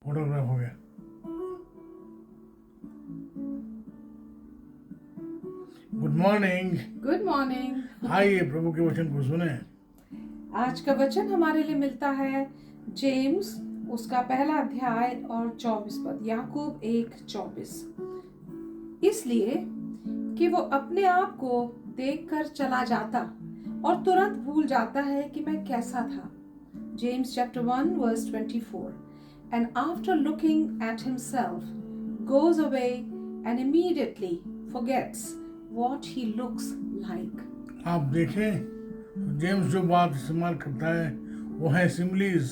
Photograph हो गया। Good morning. Good morning. आइए प्रभु के वचन को सुने। आज का वचन हमारे लिए मिलता है जेम्स उसका पहला अध्याय और 24 पद, याकूब 1:24। इसलिए कि वो अपने आप को देखकर चला जाता और तुरंत भूल जाता है कि मैं कैसा था। James chapter 1 verse 24. And after looking at himself, goes away and immediately forgets what he looks like. आप देखें जेम्स जो बात इस्तेमाल करता है वो है सिमलीज।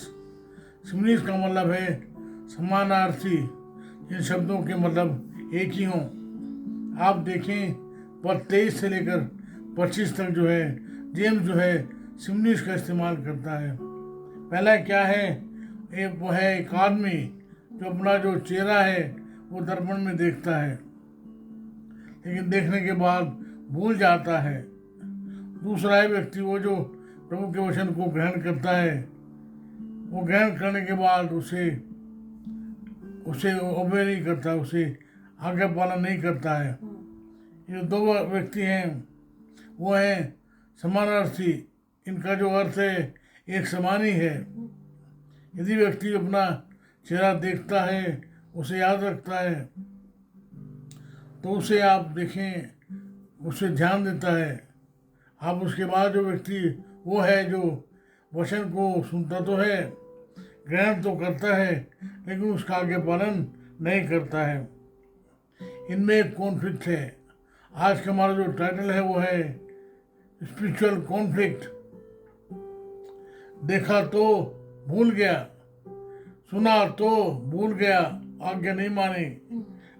सिमलीज का मतलब है समानार्थी, इन शब्दों के मतलब एक ही हों। आप देखें पद 23 से लेकर 25 तक जो है जेम्स जो है सिमलीज का इस्तेमाल करता है। पहला क्या है, वो है एक आदमी जो अपना जो चेहरा है वो दर्पण में देखता है लेकिन देखने के बाद भूल जाता है। दूसरा है व्यक्ति वो जो प्रभु के वचन को ग्रहण करता है, वो ग्रहण करने के बाद उसे ओबे नहीं करता, उसे आज्ञा पालन नहीं करता है। ये दो व्यक्ति हैं, वो हैं समानार्थी। इनका जो अर्थ है एक समान ही है। यदि व्यक्ति अपना चेहरा देखता है, उसे याद रखता है, तो उसे आप देखें, उसे ध्यान देता है। आप उसके बाद जो व्यक्ति वो है जो वचन को सुनता तो है, ग्रहण तो करता है, लेकिन उसका आगे पालन नहीं करता है। इनमें एक कॉन्फ्लिक्ट है। आज का हमारा जो टाइटल है वो है स्पिरिचुअल कॉन्फ्लिक्ट। देखा तो भूल गया, सुना तो भूल गया, आज्ञा नहीं मानी।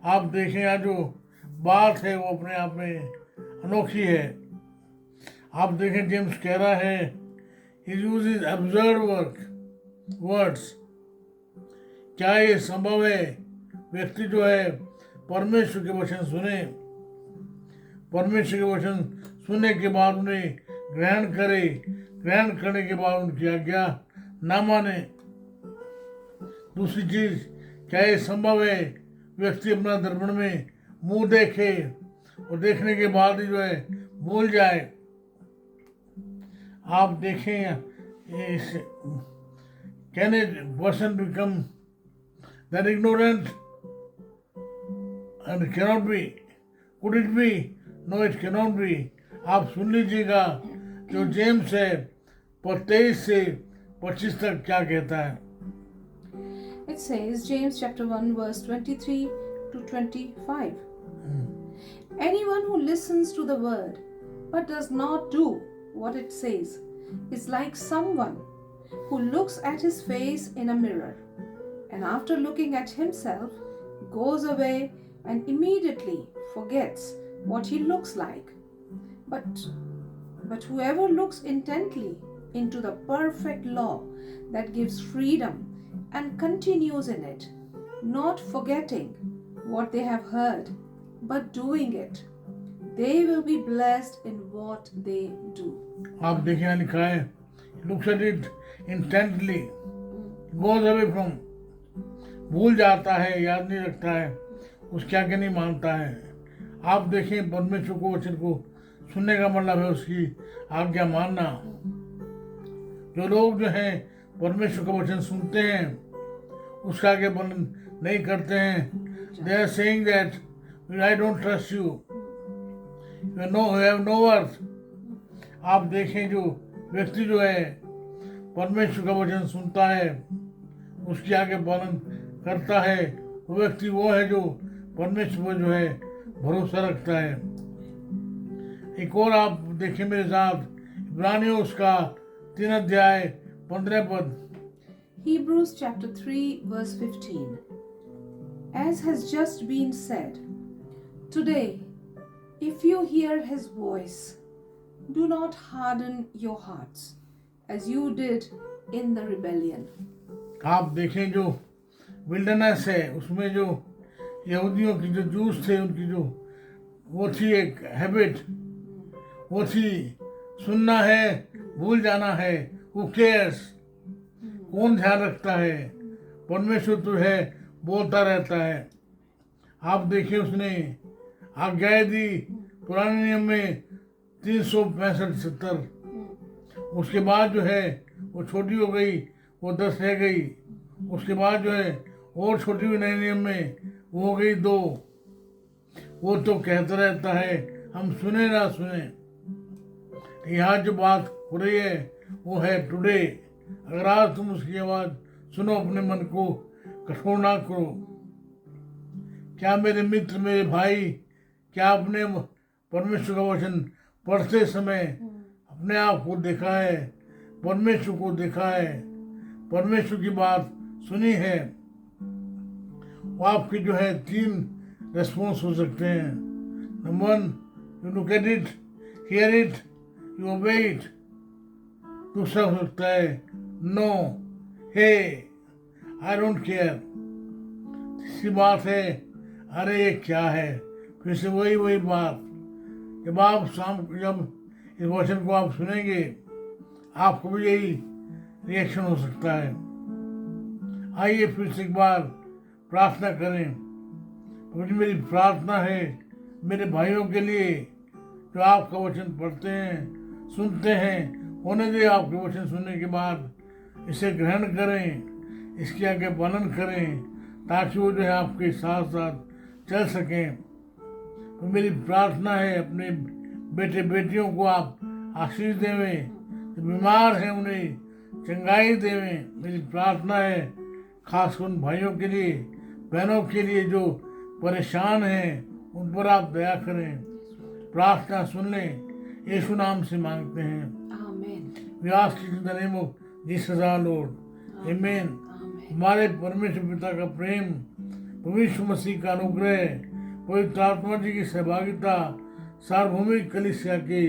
आप देखें यहाँ जो बात है वो अपने आप में अनोखी है। आप देखें जेम्स कह रहा है he uses absurd words। क्या ये संभव है व्यक्ति जो है परमेश्वर के वचन सुने, परमेश्वर के वचन सुनने के बाद उन्हें ग्रहण करे, ग्रहण करने के बाद उनकी आज्ञा ना माने। दूसरी चीज, क्या ये संभव है व्यक्ति अपना दर्पण में मुंह देखे और देखने के बाद ही जो है भूल जाए। आप देखें can a person become that ignorant and cannot be, could it be, no it cannot be. आप सुन लीजिएगा जो जेम्स है 23 से 25 तक क्या कहता है। It says, James chapter 1 verse 23 to 25. Anyone who listens to the word but does not do what it says is like someone who looks at his face in a mirror and after looking at himself goes away and immediately forgets what he looks like. But whoever looks intently into the perfect law that gives freedom and continues in it, not forgetting what they have heard, but doing it, they will be blessed in what they do. आप देखिए यहाँ लिखा है looks at it intently, goes away from, भूल जाता है, याद नहीं रखता है, उसकी आज्ञा नहीं मानता है। आप देखें परमेश्वर को वचन को सुनने का मतलब है उसकी आज्ञा मानना। जो लोग जो हैं परमेश्वर का वचन सुनते हैं उसका आगे पालन नहीं करते हैं, they are saying that I don't trust you, you have no worth. आप देखें जो व्यक्ति जो है परमेश्वर का वचन सुनता है, उसके आगे पालन करता है, वो व्यक्ति वो है जो परमेश्वर पर जो है भरोसा रखता है। एक और आप देखें मेरे साथ, इब्रानियों उसका 3 अध्याय 15 पद। Hebrews chapter 3 verse 15. As has just been said, today, if you hear his voice, do not harden your hearts as you did in the rebellion. आप देखें जो विल्डरनेस है उसमें जो यहूदियों की जो जूस थे, उनकी जो वो थी एक हैबिट, वो थी सुनना है भूल जाना है, who cares, कौन ध्यान रखता है। परमेश्वर तो है, बोलता रहता है। आप देखिए, उसने आज्ञाएं दी पुराने नियम में 365-70। उसके बाद जो है वो छोटी हो गई, वो 10 रह गई। उसके बाद जो है और छोटी हुई नए नियम में वो हो गई 2। वो तो कहता रहता है, हम सुने ना सुने। यहाँ जो बात हो रही है वो है टुडे। अगर आज तुम उसकी आवाज़ सुनो, अपने मन को कठोर ना करो। क्या मेरे मित्र, मेरे भाई, क्या आपने परमेश्वर का वचन पढ़ते समय अपने आप को देखा है, परमेश्वर को देखा है, परमेश्वर की बात सुनी है? वो आपके जो है 3 रेस्पॉन्स हो सकते हैं। Number 1, you look at it, hear it, you obey it. दूसरा हो सकता है no, hey, I don't care. तीसरी बात है, अरे ये क्या है? फिर से वही बात। जब इस वचन को आप सुनेंगे, आपको भी यही रिएक्शन हो सकता है। आइए फिर से एक बार प्रार्थना करें। क्योंकि मेरी प्रार्थना है मेरे भाइयों के लिए जो आपका वचन पढ़ते हैं, सुनते हैं, होने दे आपके वचन सुनने के बाद इसे ग्रहण करें, इसके आगे पालन करें, ताकि वो जो है आपके साथ साथ चल सकें। तो मेरी प्रार्थना है, अपने बेटे बेटियों को आप आशीष देवें, जो बीमार हैं उन्हें चंगाई देवें। मेरी प्रार्थना है खास उन भाइयों के लिए, बहनों के लिए जो परेशान हैं, उन पर आप दया करें। प्रार्थना सुन लें, यीशु नाम से मांगते हैं। आमीन। We ask it in the name of Jesus our Lord. Amen. हमारे परमेश्वर पिता का प्रेम, पवित्र मसीह का अनुग्रह, पवित्र आत्मा जी की सहभागिता सार्वभौमिक कलीसिया के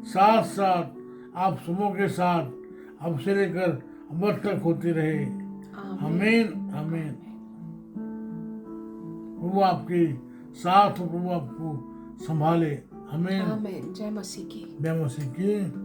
साथ साथ आप सबों के साथ अब से लेकर अब तक होती रहे। आमीन आमीन। प्रभु आपके साथ, प्रभु आपको संभाले। आमीन। आमीन। जय मसीह की। जय मसीह की।